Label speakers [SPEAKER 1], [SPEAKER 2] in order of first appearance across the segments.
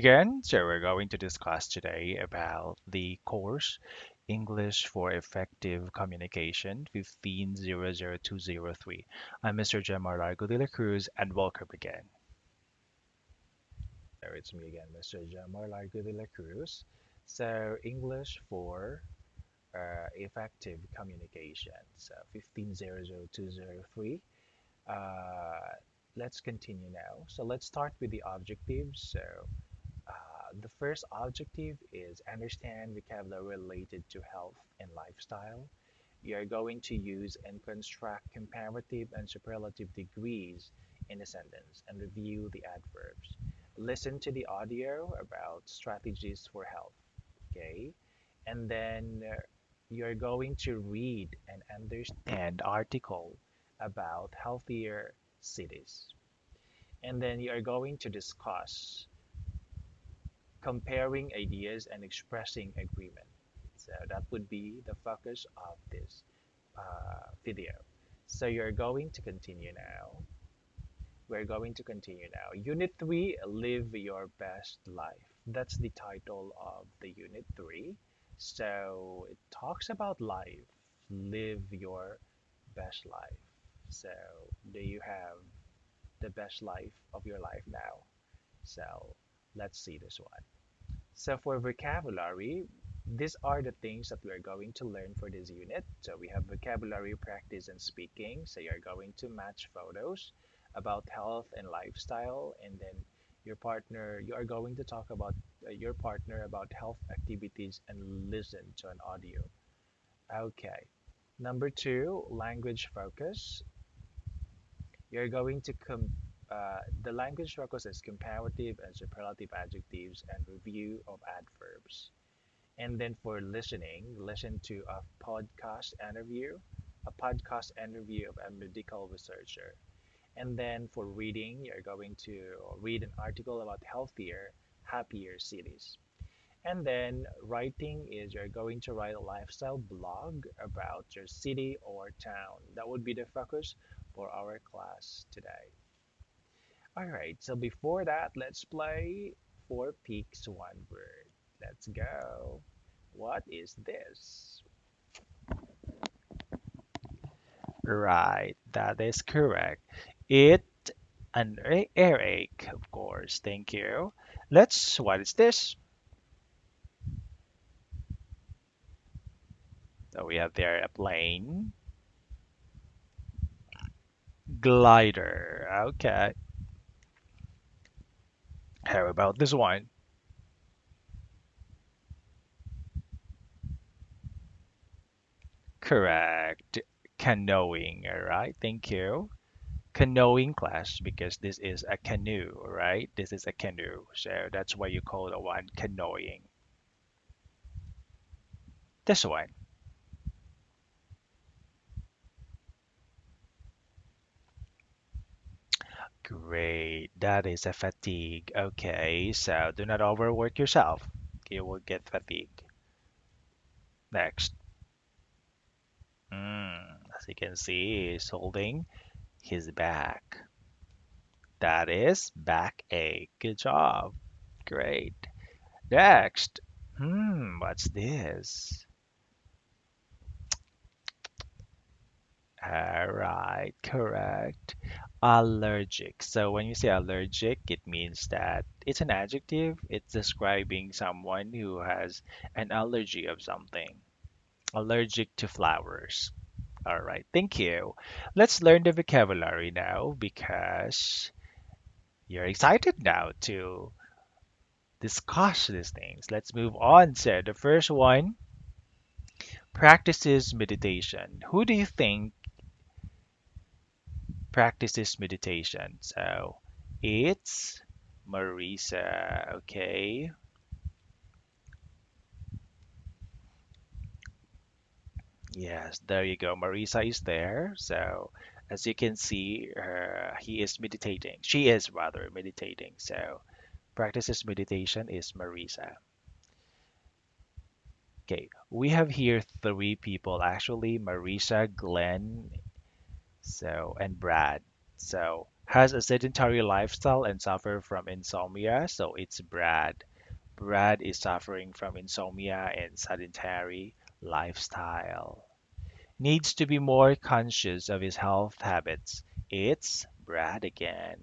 [SPEAKER 1] Again, so we're going to discuss today about the course English for Effective Communication 15-00203. I'm Mr. Gemma Largo de la Cruz and welcome again. So it's me again, Mr. Gemma Largo de la Cruz. So English for Effective Communication, so 15-00203. Uh, let's continue now. So let's start with the objectives. The first objective is understand vocabulary related to health and lifestyle. You're going to use and construct comparative and superlative degrees in a sentence and review the adverbs. Listen to the audio about strategies for health, okay? And then you're going to read and understand article about healthier cities. And then you're going to discuss comparing ideas and expressing agreement. So that would be the focus of this video. So you're going to continue now. We're going to continue now. Unit 3, Live Your Best Life. That's the title of the Unit 3. So it talks about life. Live your best life. So do you have the best life of your life now? So let's see this one. So for vocabulary, these are the things that we are going to learn for this unit. So we have vocabulary practice and speaking. So you're going to match photos about health and lifestyle, and then you are going to talk about your partner about health activities and listen to an audio. Okay. Number two, language focus. You're going to the language focus is comparative and superlative adjectives and review of adverbs. And then for listening, listen to a podcast interview of a medical researcher. And then for reading, you're going to read an article about healthier, happier cities. And then writing is you're going to write a lifestyle blog about your city or town. That would be the focus for our class today. All right, so before that, let's play Four Peaks One Word. Let's go. What is this? Right, that is correct. It an earache, of course. Thank you. What is this? So we have there a plane, glider. Okay. How about this one? Correct. Canoeing. All right. Thank you. Canoeing class because this is a canoe, right? This is a canoe. So that's why you call the one canoeing. This one. Great. That is a fatigue. Okay. So do not overwork yourself. You will get fatigue. Next. As you can see, he's holding his back. That is backache. Good job. Great. Next. What's this? All right, correct. Allergic. So when you say allergic, it means that it's an adjective. It's describing someone who has an allergy of something. Allergic to flowers. All right, thank you. Let's learn the vocabulary now because you're excited now to discuss these things. Let's move on. So the first one, practices meditation. Who do you think practices meditation? So it's Marisa. Okay. Yes, there you go. Marisa is there. So as you can see, he is meditating. She is rather meditating. So practices meditation is Marisa. Okay, we have here three people actually, Marisa, Glenn, and Brad. So has a sedentary lifestyle and suffer from insomnia. So it's Brad. Brad is suffering from insomnia and sedentary lifestyle. Needs to be more conscious of his health habits. It's Brad again.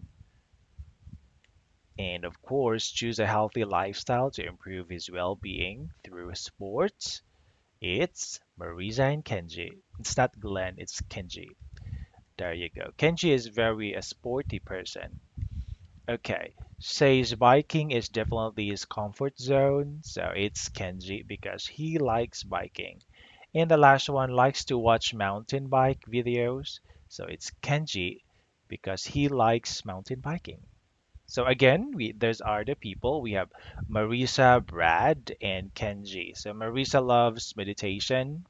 [SPEAKER 1] And of course, choose a healthy lifestyle to improve his well being through sports. It's Marisa and Kenji. It's not Glenn, it's Kenji. There you go. Kenji is very a sporty person. Okay, says biking is definitely his comfort zone, so it's Kenji because he likes biking. And the last one likes to watch mountain bike videos, so it's Kenji because he likes mountain biking. So again, there's are the people. We have Marisa, Brad, and Kenji. So Marisa loves meditation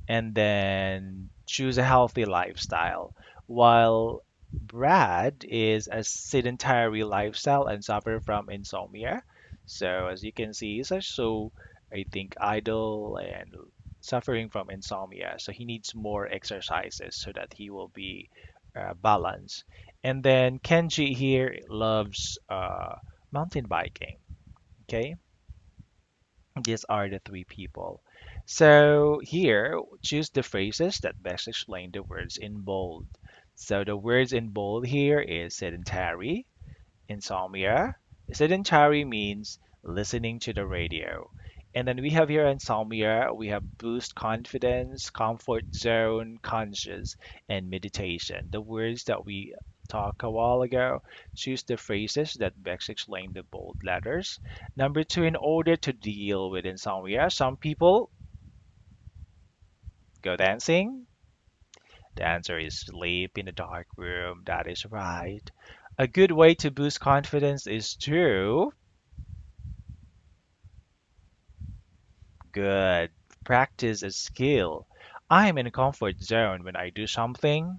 [SPEAKER 1] and then choose a healthy lifestyle, while Brad is a sedentary lifestyle and suffer from insomnia. So as you can see, he's also, I think, idle and suffering from insomnia. So he needs more exercises so that he will be balanced. And then Kenji here loves mountain biking. Okay, these are the three people. So here, choose the phrases that best explain the words in bold. So the words in bold here is sedentary, insomnia. Sedentary means listening to the radio. And then we have here insomnia, we have boost confidence, comfort zone, conscious, and meditation. The words that we talked a while ago, choose the phrases that best explain the bold letters. Number two, in order to deal with insomnia, some people go dancing. The answer is sleep in a dark room. That is right. A good way to boost confidence is to good. Practice a skill. I'm in a comfort zone when I do something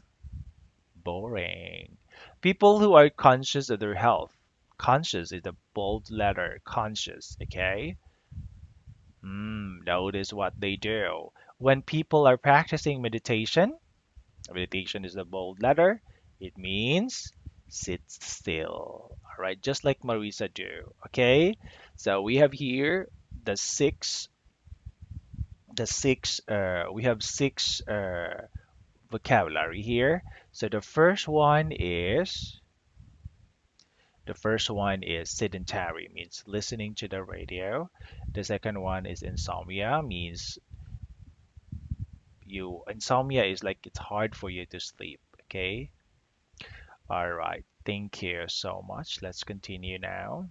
[SPEAKER 1] boring. People who are conscious of their health. Conscious is the bold letter, conscious, okay? Notice what they do. When people are practicing meditation, meditation is the bold letter, it means sit still. All right, just like Marisa do, okay? So we have here the six we have six vocabulary here. So the first one is sedentary, means listening to the radio. The second one is insomnia, means you insomnia is like it's hard for you to sleep. Okay. All right. Thank you so much. Let's continue now.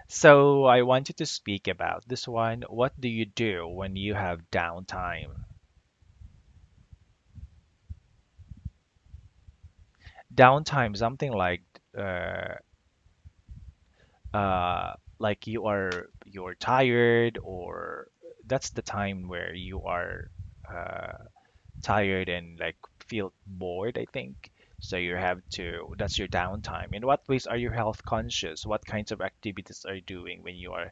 [SPEAKER 1] So I wanted to speak about this one. What do you do when you have downtime? Downtime, something uh, like you're tired, or that's the time where you are uh, tired and like feel bored, I think. So you have to, that's your downtime. In what ways are you health conscious? What kinds of activities are you doing when you are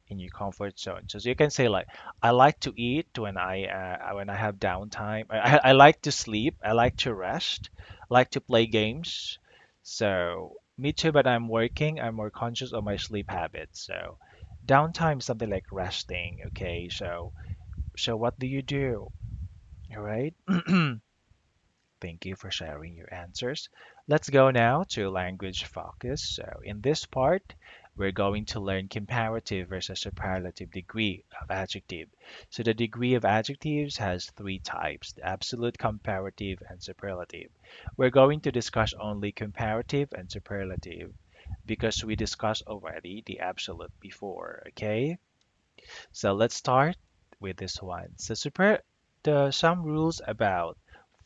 [SPEAKER 1] in your comfort zone? So you can say like, I like to eat when I have downtime. I like to sleep. I like to rest. I like to play games. So me too, but I'm working. I'm more conscious of my sleep habits. So downtime is something like resting. Okay, so what do you do? All right. Thank you for sharing your answers. Let's go now to language focus. So in this part, we're going to learn comparative versus superlative degree of adjective. So the degree of adjectives has three types, the absolute, comparative, and superlative. We're going to discuss only comparative and superlative because we discussed already the absolute before, okay? So let's start with this one. Some rules about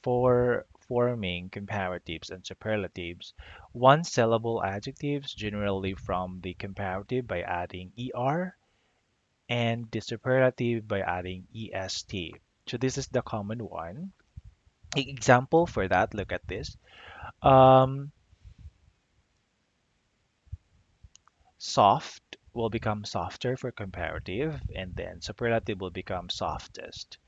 [SPEAKER 1] for forming comparatives and superlatives. One syllable adjectives generally from the comparative by adding er and the superlative by adding est. So this is the common one. Example for that, look at this. Um, Soft will become softer for comparative, and then superlative will become softest.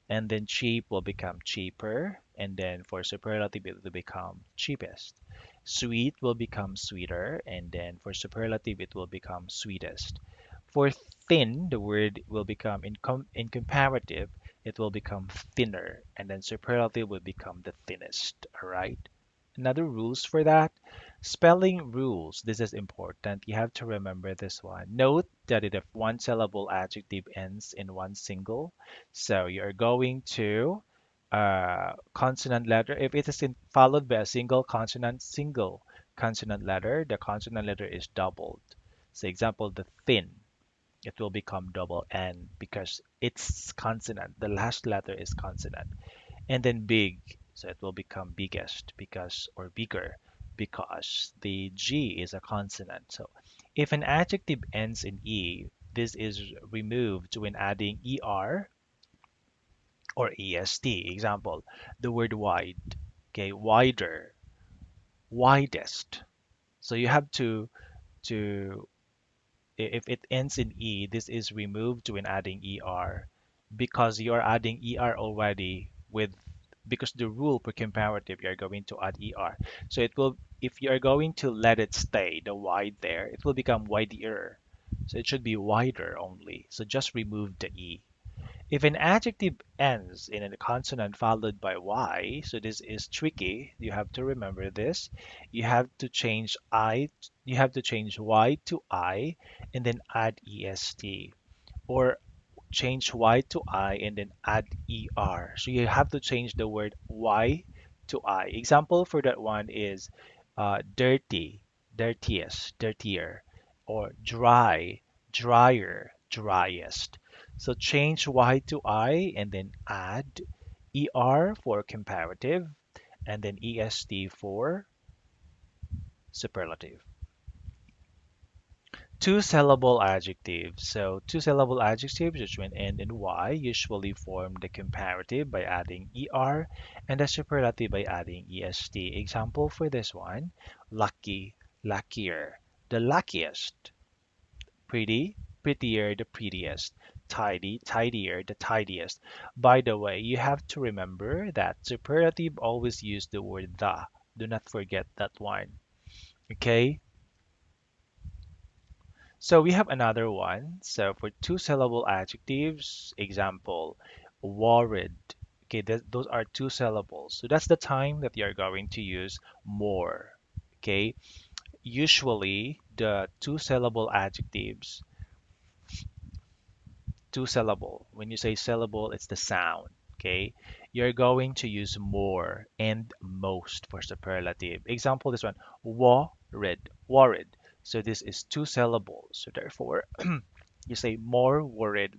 [SPEAKER 1] and then cheap will become cheaper, and then for superlative it will become cheapest. Sweet will become sweeter, and then for superlative it will become sweetest. For thin, the word will become in comparative, it will become thinner, and then superlative will become the thinnest. All right. Another rules for that. Spelling rules. This is important. You have to remember this one. Note that if one syllable adjective ends in one single, so you're going to consonant letter. If it is followed by a single consonant letter, the consonant letter is doubled. So example, the thin, it will become double N because it's consonant. The last letter is consonant. And then big, so it will become biggest because or bigger because the G is a consonant. So if an adjective ends in E, this is removed when adding ER or EST. Example, the word wide, okay, wider, widest. So you have to if it ends in E, this is removed when adding ER because you're adding ER already with because the rule for comparative you're going to add ER. So it will if you're going to let it stay, the wide there, it will become wider. So it should be wider only. So just remove the E. If an adjective ends in a consonant followed by Y, so this is tricky. You have to remember this. You have to change you have to change Y to I and then add EST. Or change Y to I and then add ER. So you have to change the word Y to I. Example for that one is dirty, dirtiest, dirtier, or dry, drier, driest. So change Y to I and then add ER for comparative and then EST for superlative. Two-syllable adjectives. So two-syllable adjectives which when end in Y usually form the comparative by adding ER and the superlative by adding EST. Example for this one, lucky, luckier, the luckiest, pretty, prettier, the prettiest, tidy, tidier, the tidiest. By the way, you have to remember that superlative always use the word the. Do not forget that one. Okay? So we have another one. So for two-syllable adjectives, example, worried. Okay, those are two syllables. So that's the time that you're going to use more. Okay, usually the two-syllable adjectives, two syllable. When you say syllable, it's the sound. Okay, you're going to use more and most for superlative. Example, this one, worried, worried. So this is two syllables. So therefore, you say more worried.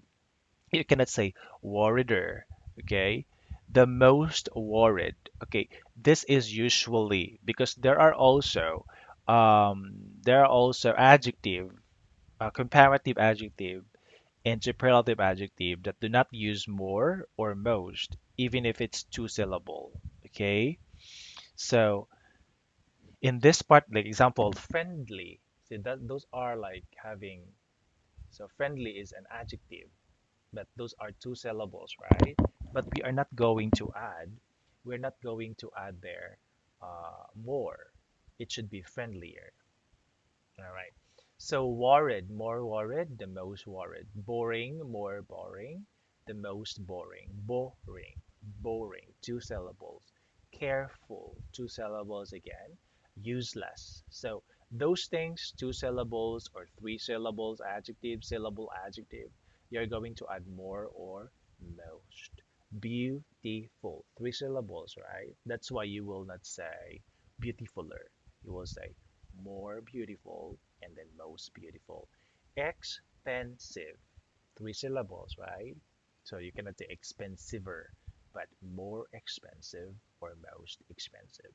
[SPEAKER 1] You cannot say worrieder. Okay, the most worried. Okay, this is usually because there are also adjective, comparative adjective and superlative adjective that do not use more or most, even if it's two syllable. Okay, so in this part, like example, friendly. See that those are like having so friendly is an adjective but those are two syllables, right? But we are not going to add, we're not going to add there more. It should be friendlier. All right. So worried, more worried, the most worried. Boring, more boring, the most boring. Boring, boring, two syllables. Careful, two syllables again. Useless. So those things, two syllables or three syllables, adjective, syllable, adjective, you're going to add more or most. Beautiful, three syllables, right? That's why you will not say beautifuler. You will say more beautiful, and then most beautiful. Expensive, three syllables, right? So you cannot say expensiver, but more expensive or most expensive.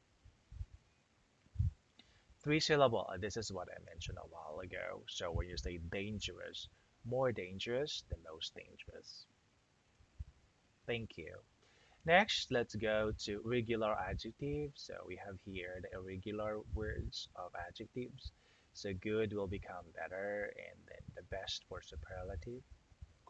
[SPEAKER 1] Three syllable, this is what I mentioned a while ago. So when you say dangerous, more dangerous, the most dangerous. Thank you. Next, let's go to regular adjectives. So we have here the irregular words of adjectives. So good will become better, and then the best for superlative.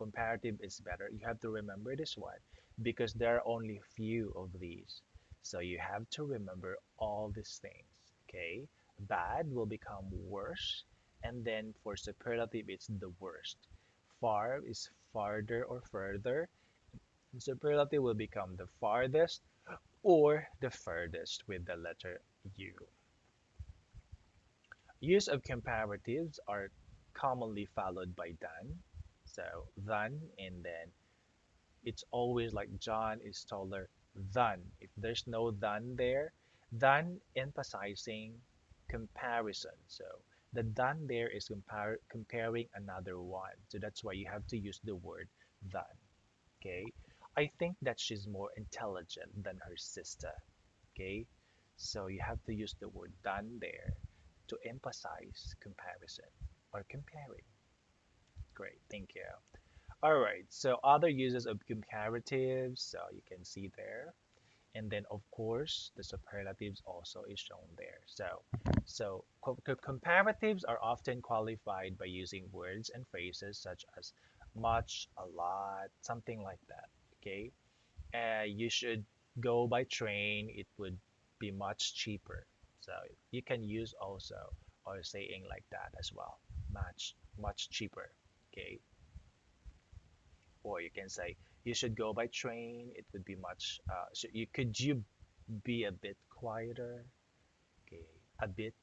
[SPEAKER 1] comparative is better. You have to remember this one because there are only few of these. So you have to remember all these things. Okay? Bad will become worse, and then for superlative, it's the worst. Far is farther or further. Superlative will become the farthest or the furthest with the letter U. Use of comparatives are commonly followed by than. So than, and then it's always like John is taller than. If there's no than there, than emphasizing comparison. So the than there is comparing another one. So that's why you have to use the word than. Okay. I think that she's more intelligent than her sister. Okay. So you have to use the word than there to emphasize comparison or comparing. Great, thank you. All right, so other uses of comparatives, so you can see there. And then of course, the superlatives also is shown there. So comparatives are often qualified by using words and phrases such as much, a lot, something like that. Okay, you should go by train. It would be much cheaper. So you can use also or saying like that as well. Much cheaper. Okay, or you can say you should go by train. It would be much. So you be a bit quieter? Okay, a bit.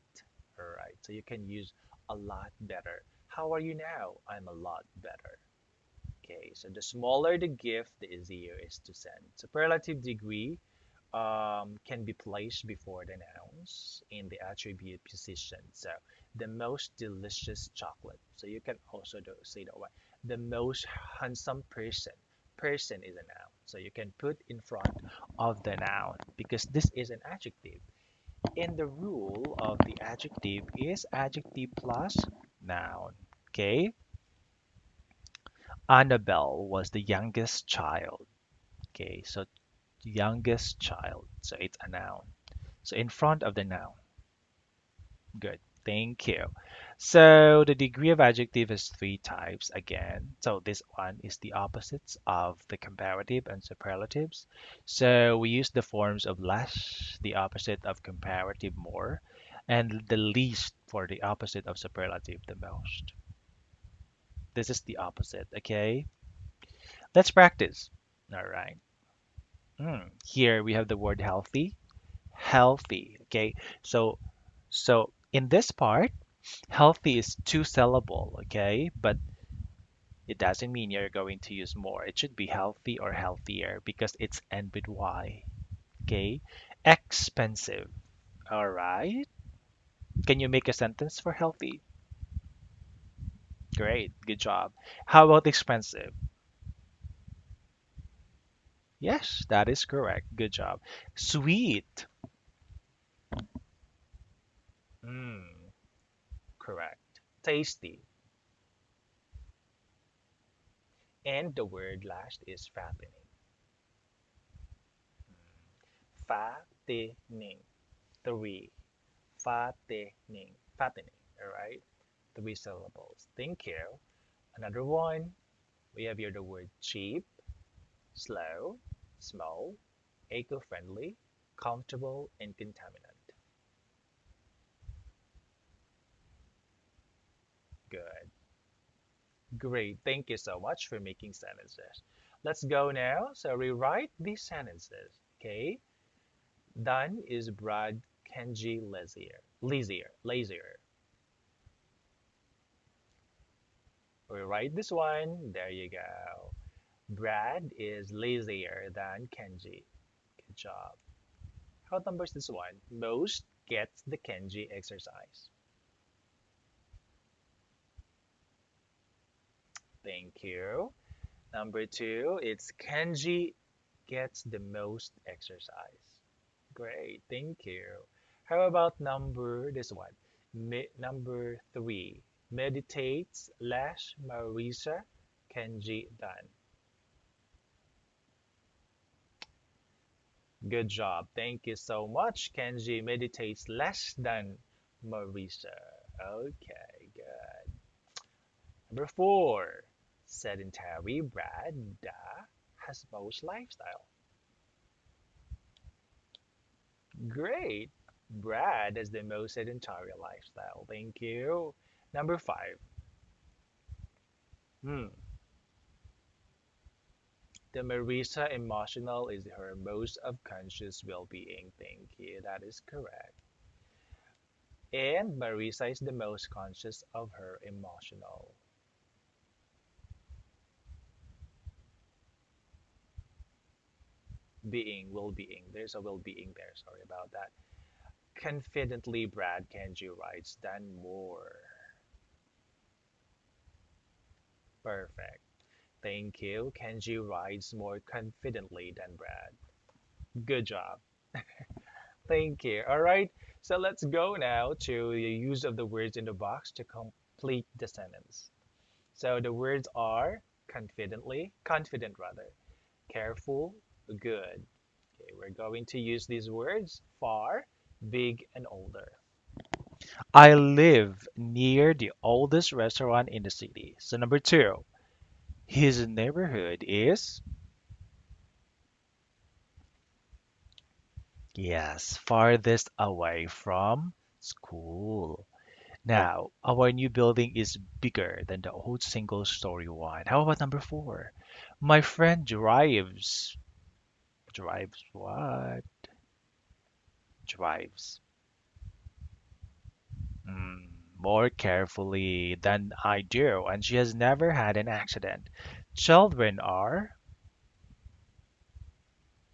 [SPEAKER 1] All right. So you can use a lot better. How are you now? I'm a lot better. Okay. So the smaller the gift, the easier it is to send. Superlative degree can be placed before the nouns in the attribute position. So the most delicious chocolate. So you can also say that one. The most handsome person. Person is a noun. So you can put in front of the noun because this is an adjective. And the rule of the adjective is adjective plus noun. Okay. Annabelle was the youngest child. Okay. So youngest child. So it's a noun. So in front of the noun. Good. Thank you. So the degree of adjective has three types again. So this one is the opposites of the comparative and superlatives. So we use the forms of less, the opposite of comparative more, and the least for the opposite of superlative the most. This is the opposite, okay? Let's practice. All right. Here we have the word healthy. Healthy, okay? So in this part, healthy is two syllable, okay? But it doesn't mean you're going to use more. It should be healthy or healthier because it's end with Y, okay? Expensive, all right? Can you make a sentence for healthy? Great, good job. How about expensive? Yes, that is correct. Good job. Sweet. Mm, correct. Tasty. And the word last is fattening. Fattening. Three. Fattening. Fattening. All right. Three syllables. Thank you. Another one. We have here the word cheap, slow, small, eco-friendly, comfortable, and contaminant. Good. Great. Thank you so much for making sentences. Let's go now. So rewrite these sentences. Okay. Done is Brad Kenji lazier. Lazier. Rewrite this one. There you go. Brad is lazier than Kenji. Good job. How numbers this one? Most gets the Kenji exercise. Thank you. Number two, it's Kenji gets the most exercise. Great, thank you. How about this one? Number three, meditates less Marisa Kenji than. Good job. Thank you so much. Kenji meditates less than Marisa. Okay, good. Number four. Sedentary Brad has most lifestyle. Great. Brad has the most sedentary lifestyle. Thank you. Number five. Hmm. The Marisa emotional is her most subconscious well-being. Thank you. That is correct. And Marisa is the most conscious of her emotional well-being. There's a well-being there. Sorry about that. Confidently, Brad Kenji writes, done more. Perfect. Thank you. Kenji writes more confidently than Brad. Good job. Thank you. All right. So let's go now to the use of the words in the box to complete the sentence. So the words are confident rather, careful, good. Okay, we're going to use these words far, big, and older. I live near the oldest restaurant in the city. So number two, his neighborhood is, yes, farthest away from school. Now, our new building is bigger than the old single-story one. How about number four? My friend drives what? Drives mm, more carefully than I do, and she has never had an accident. Children are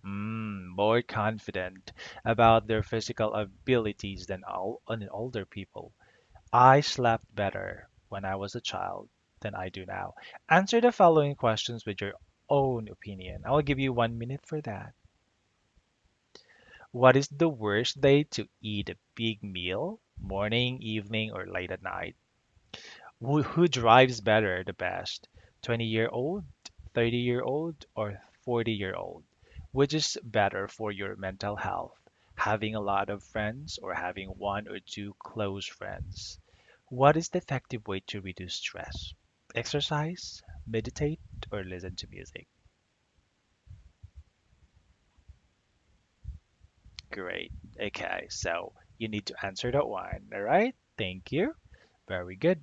[SPEAKER 1] more confident about their physical abilities than older people. I slept better when I was a child than I do now. Answer the following questions with your own opinion. I will give you 1 minute for that. What is the worst day to eat a big meal? Morning, evening, or late at night? Who drives better the best? 20-year-old, 30-year-old, or 40-year-old? Which is better for your mental health? Having a lot of friends or having one or two close friends? What is the effective way to reduce stress? Exercise, meditate, or listen to music? Great. Okay, so you need to answer that one. All right. Thank you. Very good.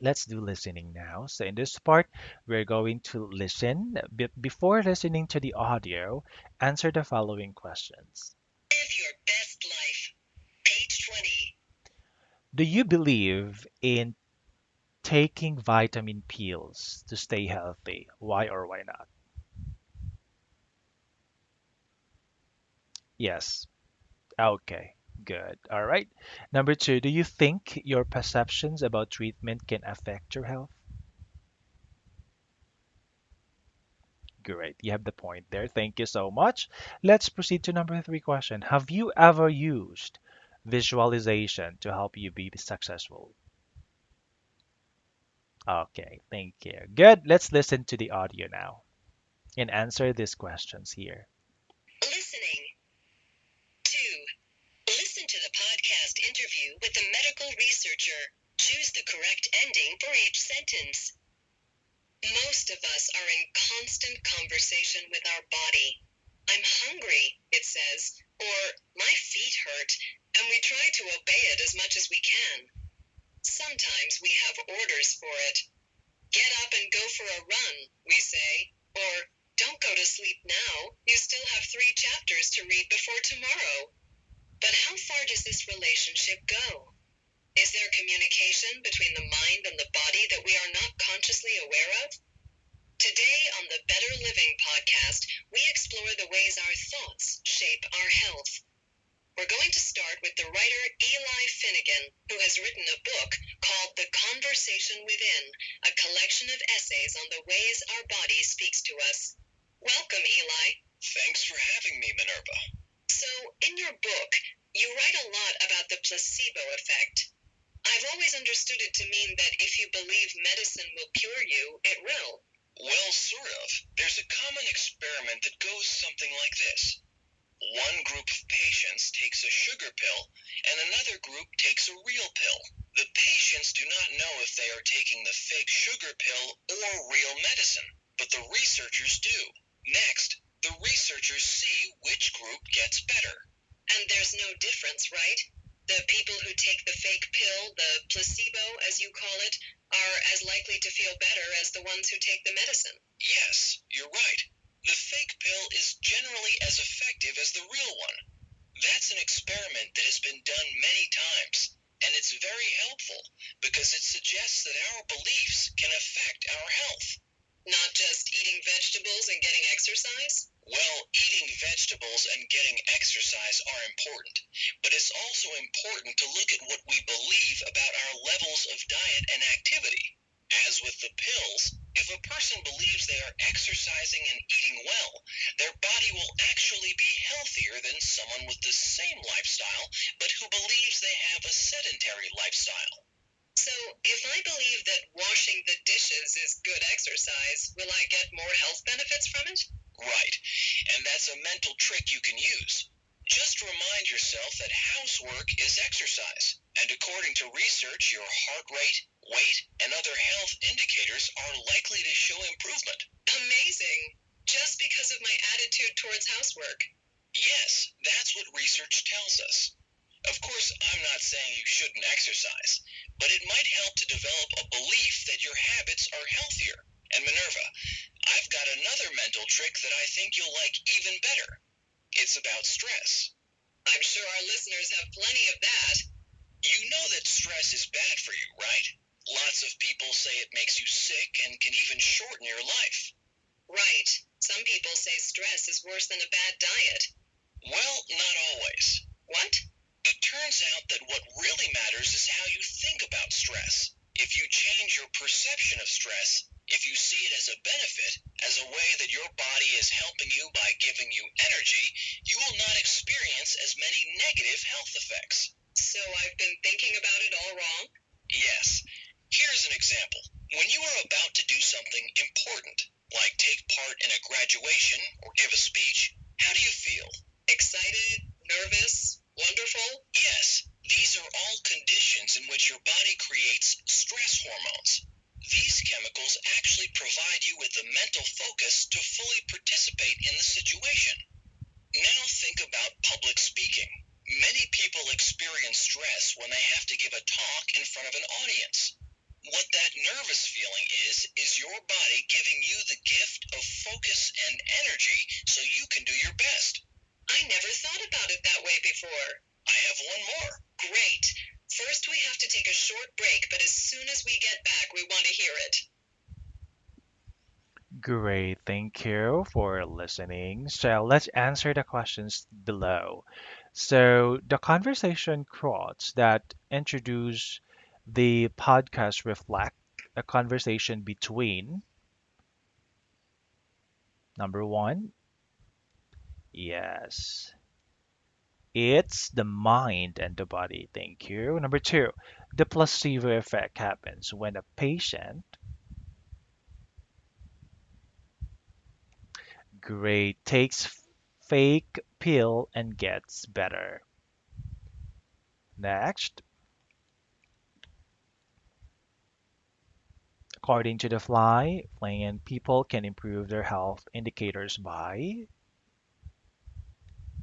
[SPEAKER 1] Let's do listening now. So in this part, we're going to listen. Before listening to the audio, answer the following questions. Live your best life. Page 20. Do you believe in taking vitamin pills to stay healthy? Why or why not? Yes. Okay. Good. All right. Number two, do you think your perceptions about treatment can affect your health? Great. You have the point there. Thank you so much. Let's proceed to number three question. Have you ever used visualization to help you be successful? Okay, thank you. Good. Let's listen to the audio now and answer these questions here. Listening. 2. Listen to the podcast interview with the medical researcher. Choose the correct ending for each sentence. Most of us are in constant conversation with our body. I'm hungry, it says, or my feet hurt, and we try to obey it as much as we can. Sometimes we have orders for it. Get up and go for a run, we say, or don't go to sleep now, you still have 3 chapters to read before tomorrow. But how far does this relationship go? Is there communication between the mind and the body that we are not consciously aware of? Today on the Better Living podcast, we explore the ways our thoughts shape our health. We're going to start with the writer Eli Finnegan, who has written a book called The Conversation Within, a collection of essays on the ways our body speaks to us. Welcome, Eli. Thanks for having me, Minerva. So, in your book, you write a lot about the placebo effect. I've always understood it to mean that if you believe medicine will cure you, it will. Well, sort of. There's a common experiment that goes something like this. One group of patients takes a sugar pill, and another group takes a real pill.
[SPEAKER 2] The patients do not know if they are taking the fake sugar pill or real medicine, but the researchers do. Next, the researchers see which group gets better. And there's no difference, right? The people who take the fake pill, the placebo as you call it, are as likely to feel better as the ones who take the medicine. Yes, you're right. The fake pill is generally as effective as the real one. That's an experiment that has been done many times, and it's very helpful because it suggests that our beliefs can affect our health. Not just eating vegetables and getting exercise? Well, eating vegetables and getting exercise are important, but it's also important to look at what we believe about our levels of diet and activity. As with the pills, if a person believes they are exercising and eating well, their body will actually be healthier than someone with the same lifestyle, but who believes they have a sedentary lifestyle. So, if I believe that washing the dishes is good exercise, will I get more health benefits from it? Right, and that's a mental trick you can use. Just remind yourself that housework is exercise, and according to research, your heart rate, weight, and other health indicators are likely to show improvement. Amazing! Just because of my attitude towards housework. Yes, that's what research tells us. Of course, I'm not saying you shouldn't exercise, but it might help to develop a belief that your habits are healthier. And Minerva, I've got another mental trick that I think you'll like even better. It's about stress. I'm sure our listeners have plenty of that. You know that stress is bad for you, right? Lots of people say it makes you sick and can even shorten your life. Right. Some people say stress is worse than a bad diet. Well, not always. What? It turns out that what really matters is how you think about stress. If you change your perception of stress, if you see it as a benefit, as a way that your body is helping you by giving you energy, you will not experience as many negative health effects. So I've been thinking about it all wrong? Yes. Here's an example. When you are about to do something important, like take part in a graduation or give a speech, how do you feel? Excited, nervous, wonderful? Yes, these are all conditions in which your body creates stress hormones. These chemicals actually provide you with the mental focus to fully participate in the situation. Now think about public speaking. Many people experience stress when they have to give a talk in front of an audience. What that nervous feeling is your body giving you the gift of focus and energy so you can do your best. I never thought about it that way before. I have one more. Great. First, we have to take a short break, but as soon as we get back, we want to hear it.
[SPEAKER 1] Great, thank you for listening. So let's answer the questions below. So the conversation quotes that introduce the podcast reflect a conversation between number one, yes, it's the mind and the body. Thank you. Number two, the placebo effect happens when a patient, great, takes fake pill and gets better. Next, according to the fly, plan people can improve their health indicators by,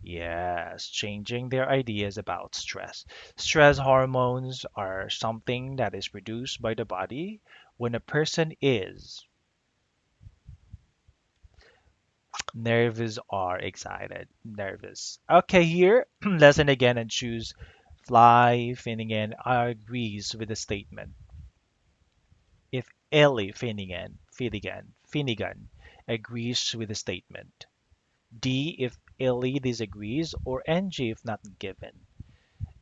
[SPEAKER 1] yes, changing their ideas about stress. Stress hormones are something that is produced by the body when a person is nervous or excited. Nervous. Okay, here, listen again and choose fly. Finnegan agrees with the statement. If Ellie Finnegan agrees with the statement. D if Ellie disagrees, or NG if not given.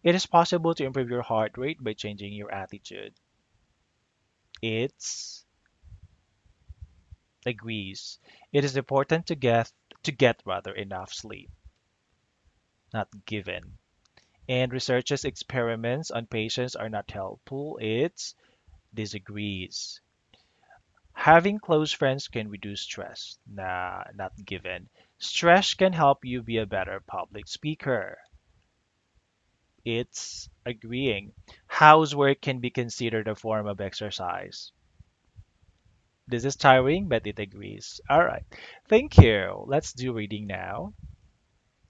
[SPEAKER 1] It is possible to improve your heart rate by changing your attitude. It's agrees. It is important to get rather enough sleep, not given. And researchers' experiments on patients are not helpful. It's disagrees. Having close friends can reduce stress. Nah, not given. Stress can help you be a better public speaker. It's agreeing. housework can be considered a form of exercise. This is tiring, but it agrees. All right. Thank you. Let's do reading now.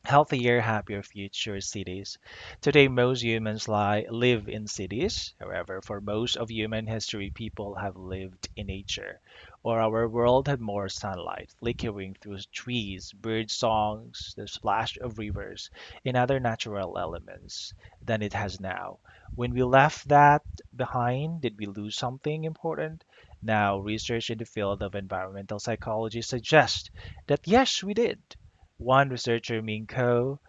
[SPEAKER 1] Healthier, happier future cities. Today, most humans live in cities. However, for most of human history, people have lived in nature, or our world had more sunlight flickering through trees, bird songs, the splash of rivers, and other natural elements than it has now. When we left that behind, did we lose something important? Now, research in the field of environmental psychology suggests that yes, we did. One researcher, Minko,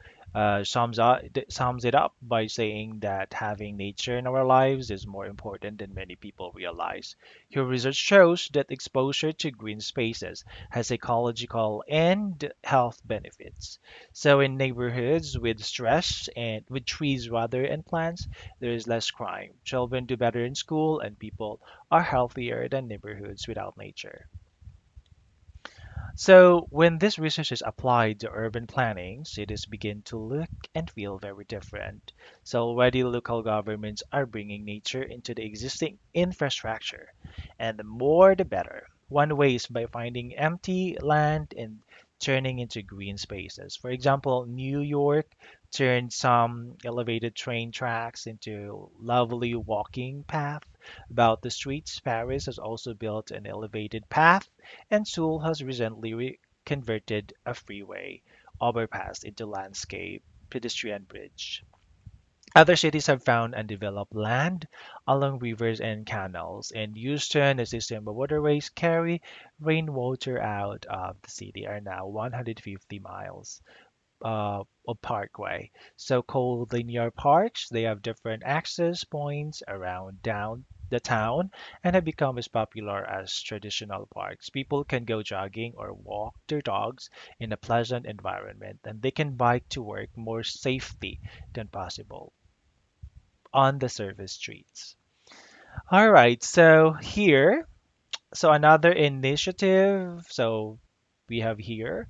[SPEAKER 1] sums it up by saying that having nature in our lives is more important than many people realize. Her research shows that exposure to green spaces has ecological and health benefits. So in neighborhoods with stress and with trees rather and plants, there is less crime. Children do better in school and people are healthier than neighborhoods without nature. So, when this research is applied to urban planning, cities begin to look and feel very different. So, already local governments are bringing nature into the existing infrastructure, and the more the better. One way is by finding empty land and turning into green spaces. For example, New York turned some elevated train tracks into lovely walking path about the streets. Paris has also built an elevated path and Seoul has recently converted a freeway overpass into landscape pedestrian bridge. Other cities have found undeveloped land along rivers and canals. In Houston, a system of waterways carry rainwater out of the city are now 150 miles of parkway. So called linear parks, they have different access points around down the town and have become as popular as traditional parks. People can go jogging or walk their dogs in a pleasant environment, and they can bike to work more safely than possible on the service streets. All right, so another initiative. We have here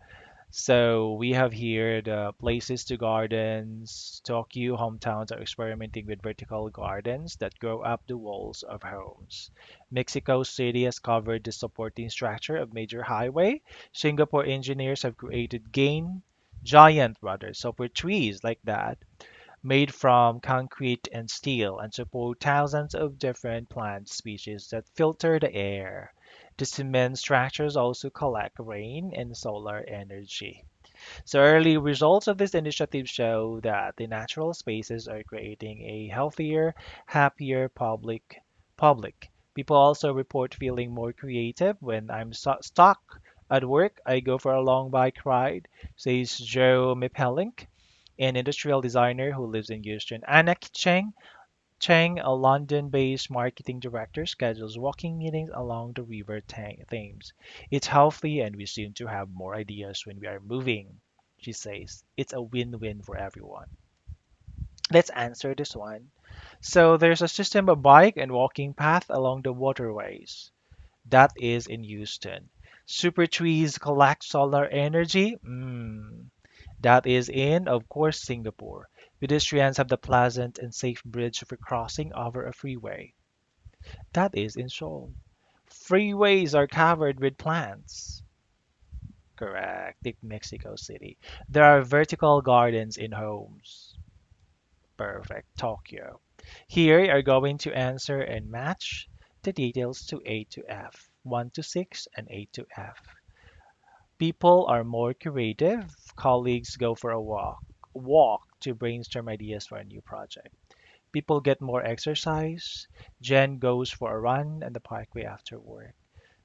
[SPEAKER 1] the places to gardens. Tokyo hometowns are experimenting with vertical gardens that grow up the walls of homes. Mexico City has covered the supporting structure of major highway. Singapore engineers have created giant rather super trees like that made from concrete and steel and support thousands of different plant species that filter the air. The cement structures also collect rain and solar energy. So early results of this initiative show that the natural spaces are creating a healthier, happier public. People also report feeling more creative when I'm stuck at work. I go for a long bike ride, says Joe Mipelink, an industrial designer who lives in Houston. Anak Cheng, a London-based marketing director, schedules walking meetings along the River Thames. It's healthy and we seem to have more ideas when we are moving, she says. It's a win-win for everyone. Let's answer this one. So there's a system of bike and walking path along the waterways. That is in Houston. Super trees collect solar energy. That is in, of course, Singapore. Pedestrians have the pleasant and safe bridge for crossing over a freeway. That is in Seoul. Freeways are covered with plants. Correct. In Mexico City. There are vertical gardens in homes. Perfect. Tokyo. Here you are going to answer and match the details to A to F. 1 to 6 and A to F. People are more creative. Colleagues go for a walk to brainstorm ideas for a new project. People get more exercise. Jen goes for a run and the parkway after work.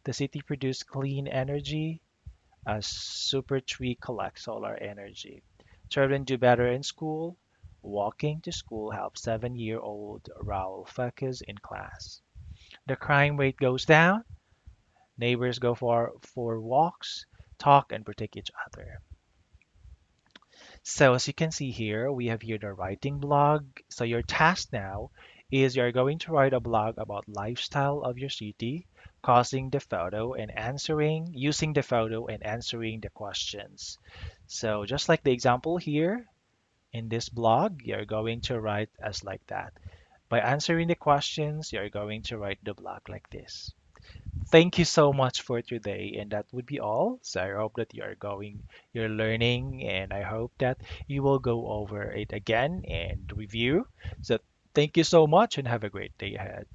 [SPEAKER 1] The city produces clean energy as super tree collects solar energy. Children do better in school. Walking to school helps 7-year-old Raul focus in class. The crime rate goes down. Neighbors go for walks, talk, and protect each other. So as you can see here, we have here the writing blog. So your task now is you're going to write a blog about lifestyle of your city, using the photo and answering the questions. So just like the example here in this blog, you're going to write as like that. By answering the questions, you're going to write the block like this. Thank you so much for today, and that would be all. So I hope that you're learning, and I hope that you will go over it again and review. So thank you so much, and have a great day ahead.